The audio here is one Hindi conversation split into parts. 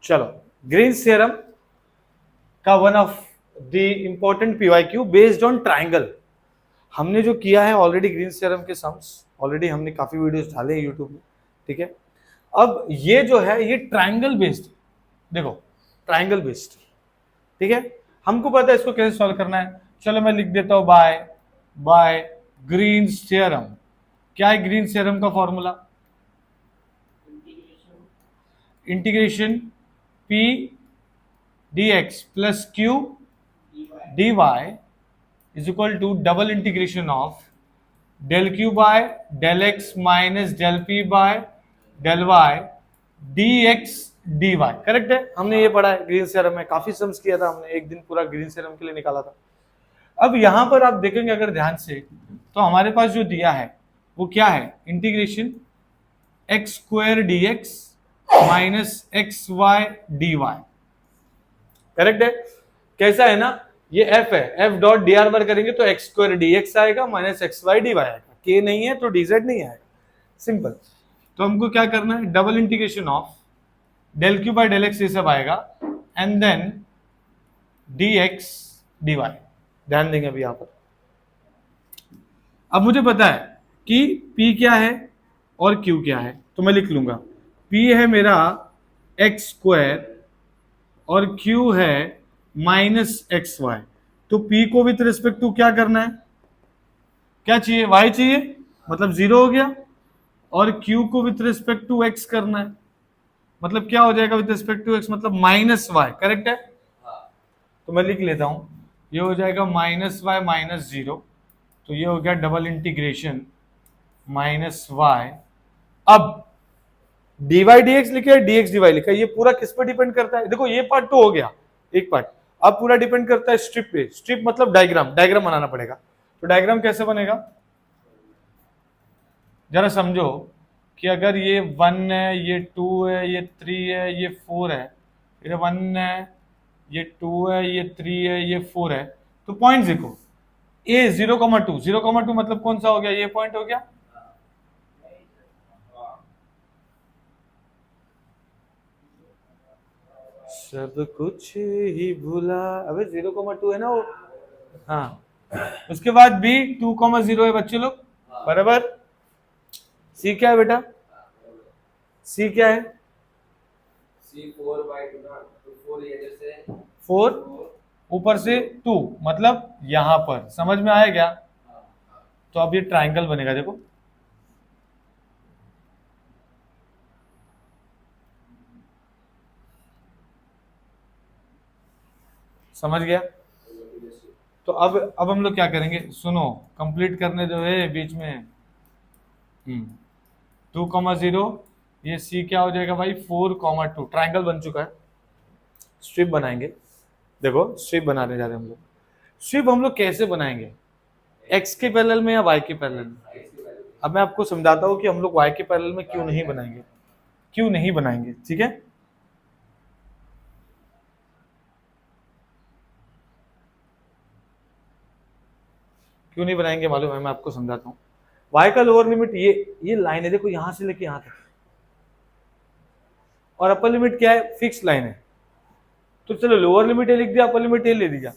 चलो, ग्रीन्स थ्योरम का one of the important PYQ based on triangle. हमने जो किया है ऑलरेडी ग्रीन्स थ्योरम के सम्स, ऑलरेडी हमने काफी वीडियोस डाले हैं यूट्यूब में, ठीक है। अब ये जो है ये ट्राइंगल बेस्ड, देखो ट्राइंगल बेस्ड, ठीक है। हमको पता है इसको कैसे सॉल्व करना है। चलो मैं लिख देता हूं बाय ग्रीन्स थ्योरम। क्या है ग्रीन्स थ्योरम का formula? Integration P dx plus Q dy is equal to double integration of del Q by del X minus del P by del Y dx dy। Correct है, हमने ये पढ़ा है ग्रीन्स थ्योरम में, काफी सम्स किया था हमने, एक दिन पूरा ग्रीन्स थ्योरम के लिए निकाला था। अब यहां पर आप देखेंगे अगर ध्यान से, तो हमारे पास जो दिया है वो क्या है, integration X square D X minus X Y D Y. Correct है, कैसा है ना, ये f है, f dot D R bar करेंगे तो एक्स स्क्वायर डी एक्स आएगा minus X Y D Y आएगा, k नहीं है तो dz नहीं आएगा, सिंपल। तो हमको क्या करना है, double integration of del Q by del X ये सब आएगा एंड देन dx dy। ध्यान देंगे अभी यहां पर। अब मुझे पता है कि p क्या है और q क्या है, तो मैं लिख लूंगा p है मेरा एक्स स्क्वायर और q है माइनस एक्स वाई। तो p को विथ रिस्पेक्ट टू क्या करना है, क्या चाहिए, y चाहिए, मतलब 0 हो गया, और q को विथ रिस्पेक्ट टू x करना है, मतलब क्या हो जाएगा विथ रिस्पेक्ट टू x, मतलब माइनस वाई। करेक्ट है, तो मैं लिख लेता हूं, ये हो जाएगा माइनस वाई माइनस 0, तो ये हो गया डबल इंटीग्रेशन माइनस वाई। अब dy dx लिखा है, dx dy लिखा है, ये पूरा किस पर डिपेंड करता है, देखो ये पार्ट तो हो गया एक पार्ट, अब पूरा डिपेंड करता है स्ट्रिप पे। स्ट्रिप मतलब डायग्राम, डायग्राम बनाना पड़ेगा। तो डायग्राम कैसे बनेगा, जरा समझो कि अगर ये 1 है, ये 2 है, ये 3 है, ये 4 है, फिर 1 है, ये 2 है, ये 3 है, ये 4 है, तो पॉइंट देखो ए 0,2, 0,2 मतलब कौन सा हो गया, ये पॉइंट हो गया। सब कुछ ही भूला, अबे 0,2 है ना वो, हाँ। उसके बाद भी 2,0 है बच्चे लोग, बराबर। सी क्या है बेटा, सी क्या है, सी 4/2 ना, तो 4 ये जैसे 4 ऊपर से 2, मतलब यहां पर, समझ में आया क्या। तो अब ये ट्राइंगल बनेगा, देखो समझ गया। तो अब हम लोग क्या करेंगे, सुनो कंप्लीट करने जो है बीच में 2,0, ये सी क्या हो जाएगा भाई 4,2, ट्राइंगल बन चुका है। स्ट्रिप बनाएंगे, देखो स्ट्रिप बनाने जा रहे हैं हम लोग। स्ट्रिप हम लोग कैसे बनाएंगे, एक्स के पैरेलल में या वाई के पैरेलल में। अब मैं आपको समझाता हूँ कि हम लोग वाई के पैरेलल में क्यों नहीं बनाएंगे, क्यों नहीं बनाएंगे, ठीक है। क्यों नहीं बनाएंगे मालूम है, मैं आपको समझाता हूँ। y का लोअर लिमिट ये लाइन है, देखो यहां से लेके यहां तक, और अपर लिमिट क्या है, फिक्स लाइन है। तो चलो लोअर लिमिट ए लिख दिया, अपर लिमिट ए ले दिया,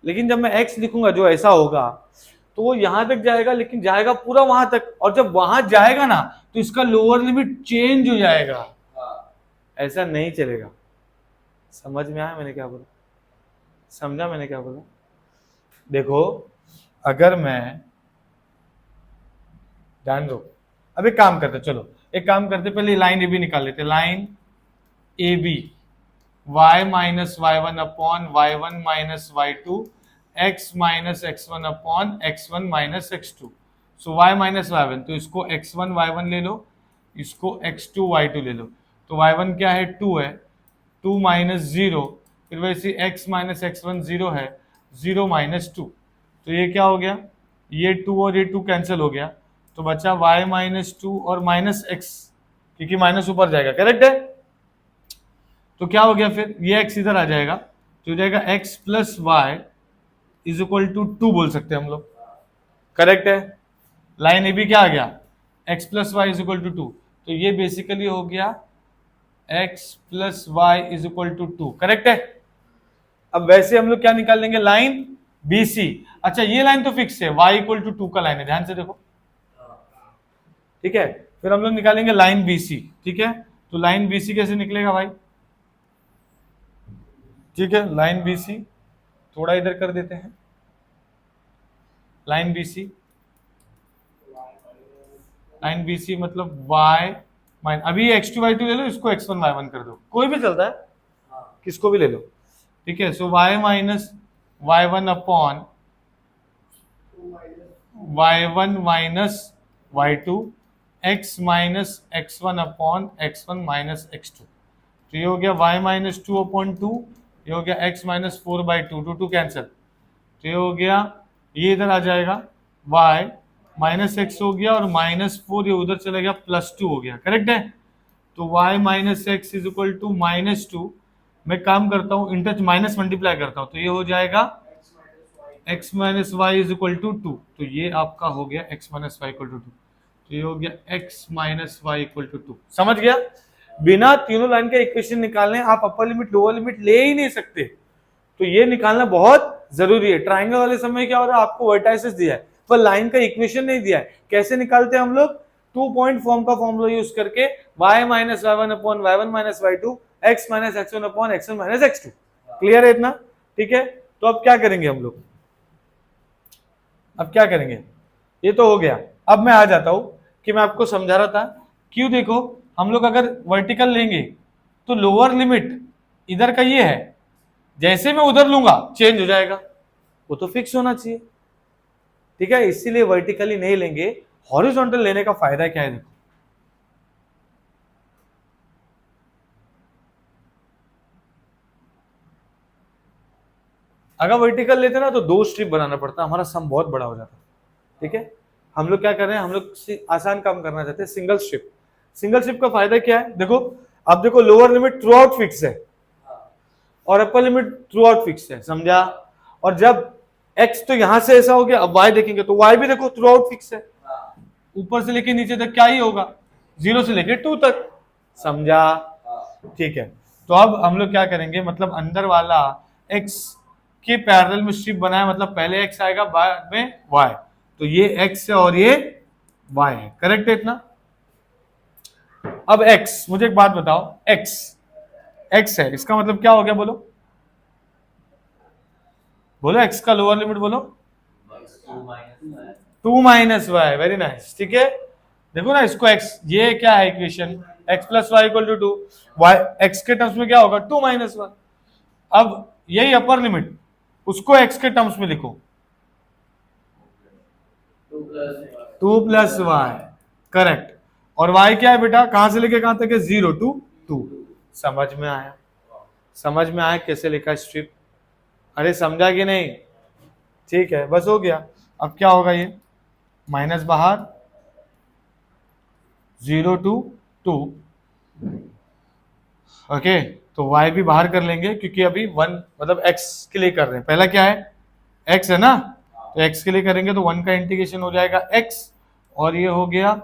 लेकिन जब मैं x लिखूंगा जो ऐसा होगा तो वो यहां तक जाएगा, लेकिन जाएगा पूरा वहां तक, और जब वहां जाएगा ना तो इसका लोअर लिमिट चेंज हो जाएगा, ऐसा नहीं चलेगा। समझ में आया मैंने क्या बोला, समझा मैंने क्या बोला। देखो अगर मैं, ध्यान दो, अब एक काम करते, चलो एक काम करते, पहले लाइन ए बी निकाल लेते, line A B y minus Y one upon Y one minus Y two, X minus X one upon X one minus X two. So Y minus Y one, तो इसको एक्स वन वाई वन ले लो, इसको एक्स टू वाई टू ले लो। तो वाई वन क्या है 2 है, 2 माइनस 0, फिर वैसे x माइनस एक्स वन 0 है, 0 माइनस 2, तो ये क्या हो गया, ये 2 और ये 2 कैंसिल हो गया, तो बचा y माइनस 2 और माइनस एक्स, क्योंकि माइनस ऊपर जाएगा, करेक्ट है। तो क्या हो गया फिर, ये x इधर आ जाएगा, तो हो जाएगा x plus Y is equal to 2 बोल सकते हैं हम लोग, करेक्ट है। लाइन ए बी क्या आ गया, x plus Y is equal to 2, तो ये बेसिकली हो गया x plus Y is equal to 2, correct है। अब वैसे हम लोग क्या निकाल लेंगे, लाइन BC। अच्छा ये लाइन तो फिक्स है, y इक्वल टू 2 का लाइन है, ध्यान से देखो, ठीक है। फिर हम लोग निकालेंगे लाइन BC, ठीक है। तो लाइन BC कैसे निकलेगा भाई, ठीक है, लाइन BC थोड़ा इधर कर देते हैं, लाइन BC मतलब y माइन, अभी x2 y2 ले लो, इसको x1 y1 कर दो, कोई भी चलता है, किसको भी ले लो, ठीक है। सो y minus y1 upon y1 minus y2, x minus x1 upon x1 minus x2। तो ये हो गया y माइनस 2 अपॉन 2, ये हो गया x माइनस 4 बाई 2, 2 2 कैंसिल, तो ये हो गया, ये इधर आ जाएगा, y माइनस एक्स हो गया, और माइनस 4 ये उधर चला गया, प्लस 2 हो गया, करेक्ट है। तो y minus X is equal to minus 2, मैं काम करता हूँ इंटच माइनस मल्टीप्लाई करता हूँ, तो ये हो जाएगा x minus Y is equal to 2, तो ये आपका हो गया x minus Y equal to 2, तो ये हो गया x minus Y equal to 2। समझ गया, बिना तीनों लाइन के इक्वेशन निकालने आप अपर लिमिट लोअर लिमिट ले ही नहीं सकते, तो ये निकालना बहुत जरूरी है। ट्राइंगल वाले समय क्या हो रहा है, आपको वर्टाइसेस दिया है पर लाइन का इक्वेशन नहीं दिया है, कैसे निकालते हैं हम लोग, 2 पॉइंट फॉर्म का फॉर्मूला यूज करके, y minus y1 upon y1 minus y2, x minus x1 upon x1 minus x2। Clear है इतना, ठीक है। तो अब क्या करेंगे हम लोग, अब क्या करेंगे, ये तो हो गया। अब मैं आ जाता हूं कि मैं आपको समझा रहा था, क्यों, देखो हम लोग अगर वर्टिकल लेंगे तो लोअर लिमिट इधर का ये है, जैसे मैं उधर लूंगा चेंज हो जाएगा, वो तो फिक्स होना चाहिए, ठीक है, इसीलिए वर्टिकली नहीं लेंगे। हॉरिजॉन्टल लेने का फायदा क्या है, देखो अगर वर्टिकल लेते ना तो 2 स्ट्रिप बनाना पड़ता, हमारा सम बहुत बड़ा हो जाता, ठीक है। हम लोग क्या कर रहे हैं, हम लोग आसान काम करना चाहते हैं, सिंगल स्ट्रिप। सिंगल स्ट्रिप का फायदा क्या है, देखो अब देखो lower limit through out fix है और upper limit through out fix है, समझा। और जब x तो यहां से ऐसा हो गया, अब y देखेंगे तो y भी देखो थ्रू आउट फिक्स है, ऊपर से लेके नीचे तक क्या ही होगा, 0 से लेके 2 तक, समझा, ठीक है। तो अब हम लोग क्या करेंगे, मतलब अंदर वाला x के पैरेलल में स्ट्रिप बनाया, मतलब पहले x आएगा बाद में y, तो ये x है और ये y है, करेक्ट है इतना। अब x, मुझे एक बात बताओ, x है, इसका मतलब क्या हो गया, बोलो बोलो, x का लोअर लिमिट बोलो, 2 माइनस वाई, वेरी नाइस, ठीक है। देखो ना इसको x, ये क्या है equation, x plus Y equal to 2, y x के टर्म्स में क्या होगा, 2 माइनस वाई। अब यही अपर लिमिट, उसको x के टर्म्स में लिखो, 2 प्लस वाई, करेक्ट। और y क्या है बेटा, कहां से लेके कहां तक है, 0 टू 2। समझ में आया, समझ में आया कैसे लिखा स्ट्रिप, अरे समझा कि नहीं, ठीक है, बस हो गया। अब क्या होगा, ये माइनस बाहर, 0 टू 2, ओके। तो y भी बाहर कर लेंगे क्योंकि अभी 1 मतलब x के लिए कर रहे हैं, पहला क्या है, x है ना, तो x के लिए करेंगे तो 1 का इंटीग्रेशन हो जाएगा x, और ये हो गया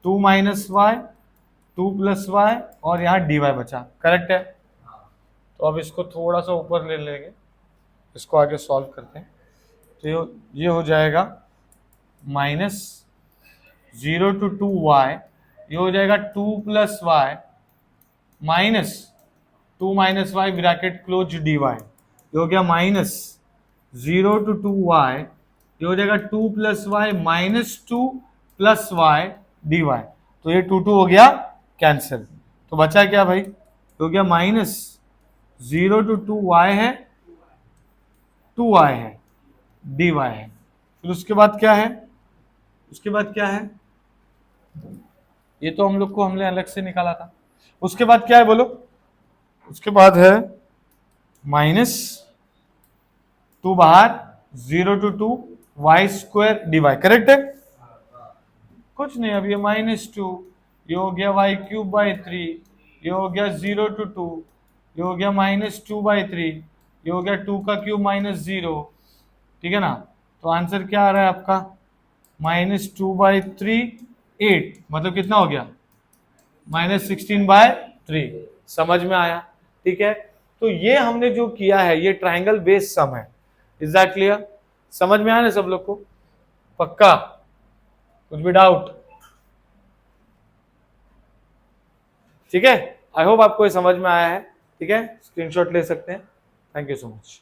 2 माइनस वाई, 2 प्लस वाई, और यहाँ dy बचा, करेक्ट है। तो अब इसको थोड़ा सा ऊपर ले लेंगे, इसको आगे सॉल्व करते हैं, तो ये हो जाएगा माइनस 0 टू 2 वाई, ये हो जाएगा 2 plus Y minus 2 minus Y bracket close dy, ये हो गया माइनस 0 टू 2 वाई, ये हो जाएगा 2 plus Y minus 2 plus Y dy, तो ये 2 2 हो गया कैंसिल, तो बचा क्या भाई, हो गया माइनस 0 टू 2 वाई है, 2 वाई है, dy है। फिर उसके बाद क्या है, उसके बाद क्या है, ये तो हम लोग को हमने अलग से निकाला था। उसके बाद क्या है बोलो, उसके बाद है माइनस 2 बाहर, 0 to 2 Y square dy, correct है, कुछ नहीं, अब ये -2, ये हो गया y क्यूब बाई 3, ये हो गया 0 टू 2, ये हो गया -2/3, ये हो गया 2 का क्यूब -0, ठीक है ना। तो आंसर क्या आ रहा है आपका, -2/3 8, मतलब कितना हो गया, -16/3, समझ में आया? ठीक है, तो ये हमने जो किया है ये ट्राइंगल बेस्ड सम है। Is that clear? समझ में आया ना सब लोग को? पक्का? कुछ भी डाउट? ठीक है, आई होप आपको ये समझ में आया है। ठीक है, स्क्रीनशॉट ले सकते हैं। Thank you so much.